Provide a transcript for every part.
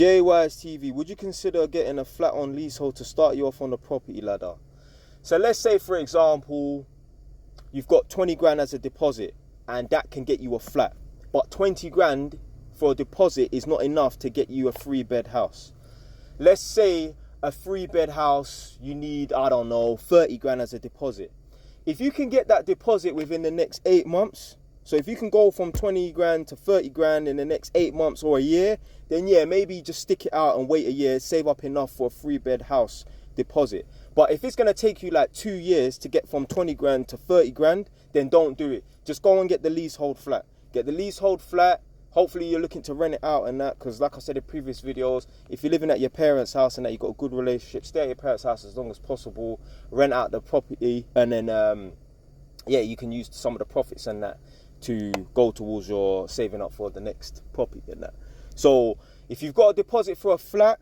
JY's TV, would you consider getting a flat on leasehold to start you off on the property ladder? So let's say, for example, you've got 20 grand as a deposit and that can get you a flat. But 20 grand for a deposit is not enough to get you a 3-bed house. Let's say a 3-bed house, you need, I don't know, 30 grand as a deposit. If you can get that deposit within the next 8 months, so if you can go from 20 grand to 30 grand in the next 8 months or a year, then yeah, maybe just stick it out and wait a year, save up enough for a 3-bed house deposit. But if it's going to take you like 2 years to get from 20 grand to 30 grand, then don't do it. Just go and get the leasehold flat. Get the leasehold flat. Hopefully you're looking to rent it out and that, because like I said in previous videos, if you're living at your parents' house and that you've got a good relationship, stay at your parents' house as long as possible, rent out the property, and then yeah, you can use some of the profits and that to go towards your saving up for the next property and that. So if you've got a deposit for a flat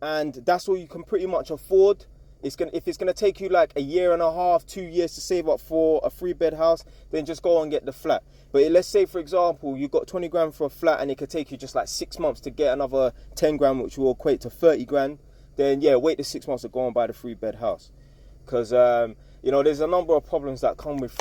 and that's all you can pretty much afford, if it's gonna take you like a year and a half, 2 years to save up for a 3-bed house, then just go and get the flat. But let's say, for example, you've got 20 grand for a flat and it could take you just like 6 months to get another 10 grand, which will equate to 30 grand. Then yeah, wait the 6 months to go and buy the 3-bed house. Because you know, there's a number of problems that come with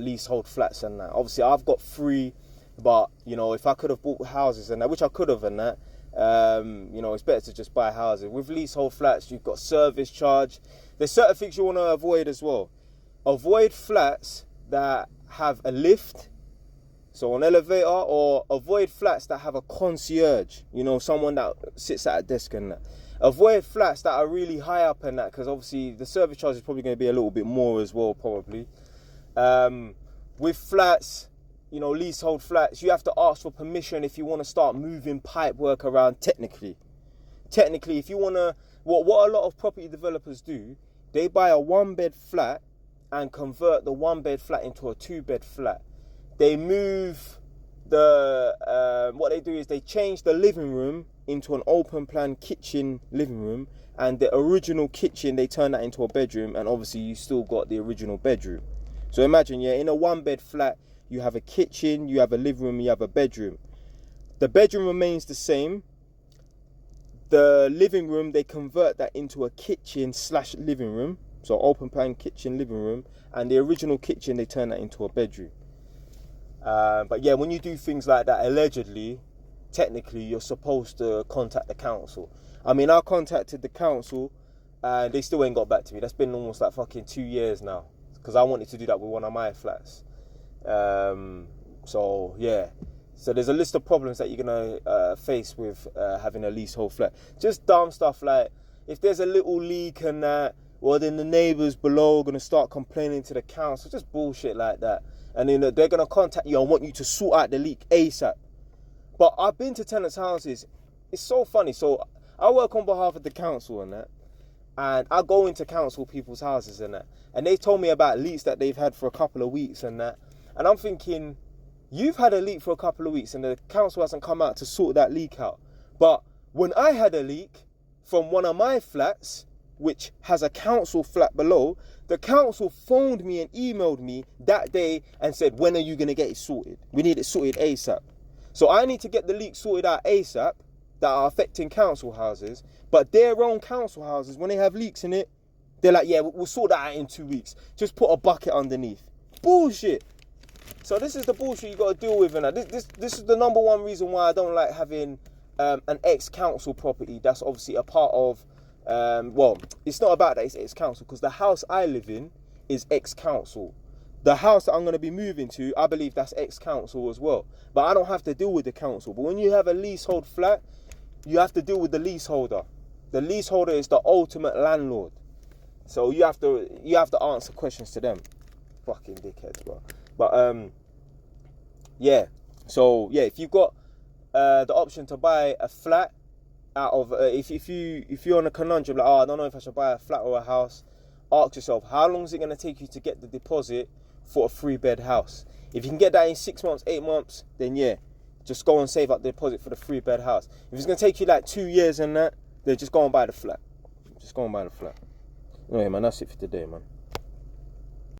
leasehold flats and that. Obviously, I've got 3, but you know, if I could have bought houses and that, which I could have and that, you know, it's better to just buy houses. With leasehold flats, you've got service charge. There's certain things you want to avoid as well. Avoid flats that have a lift, so an elevator, or avoid flats that have a concierge, you know, someone that sits at a desk and that. Avoid flats that are really high up and that, because obviously the service charge is probably going to be a little bit more as well, probably. With flats, you know, leasehold flats, you have to ask for permission if you want to start moving pipe work around technically. Technically, if you want to, what a lot of property developers do, they buy a 1-bed flat and convert the 1-bed flat into a 2-bed flat. They move what they do is they change the living room into an open plan kitchen living room, and the original kitchen, they turn that into a bedroom, and obviously you still got the original bedroom. So imagine, yeah, in a 1-bed flat, you have a kitchen, you have a living room, you have a bedroom. The bedroom remains the same. The living room, they convert that into a kitchen / living room. So open plan kitchen, living room. And the original kitchen, they turn that into a bedroom. But yeah, when you do things like that, allegedly, technically, you're supposed to contact the council. I mean, I contacted the council and they still ain't got back to me. That's been almost like fucking 2 years now, because I wanted to do that with one of my flats. So yeah, so there's a list of problems that you're gonna face with having a leasehold flat. Just dumb stuff like, if there's a little leak and that, well then the neighbours below are gonna start complaining to the council. Just bullshit like that. And then they're gonna contact you and want you to sort out the leak ASAP. But I've been to tenants' houses. It's so funny. So I work on behalf of the council and that, and I go into council people's houses and that, and they told me about leaks that they've had for a couple of weeks and that. And I'm thinking, you've had a leak for a couple of weeks and the council hasn't come out to sort that leak out. But when I had a leak from one of my flats, which has a council flat below, the council phoned me and emailed me that day and said, when are you going to get it sorted? We need it sorted ASAP. So I need to get the leak sorted out ASAP that are affecting council houses. But their own council houses, when they have leaks in it, they're like, yeah, we'll sort that out in 2 weeks. Just put a bucket underneath. Bullshit. So this is the bullshit you got to deal with. And this is the number one reason why I don't like having an ex-council property that's obviously a part of, well, it's not about that, it's ex-council, because the house I live in is ex-council. The house that I'm going to be moving to, I believe that's ex-council as well. But I don't have to deal with the council. But when you have a leasehold flat, you have to deal with the leaseholder. The leaseholder is the ultimate landlord. So you have to answer questions to them. Fucking dickheads, bro. But yeah. So yeah, if you've got the option to buy a flat out of if you're on a conundrum like, oh, I don't know if I should buy a flat or a house, ask yourself, how long is it going to take you to get the deposit for a 3-bed house? If you can get that in 6 months, 8 months, then yeah, just go and save up the deposit for the 3-bed house. If it's going to take you like 2 years and that, then just go and buy the flat. Just go and buy the flat. Anyway, man, that's it for today, man.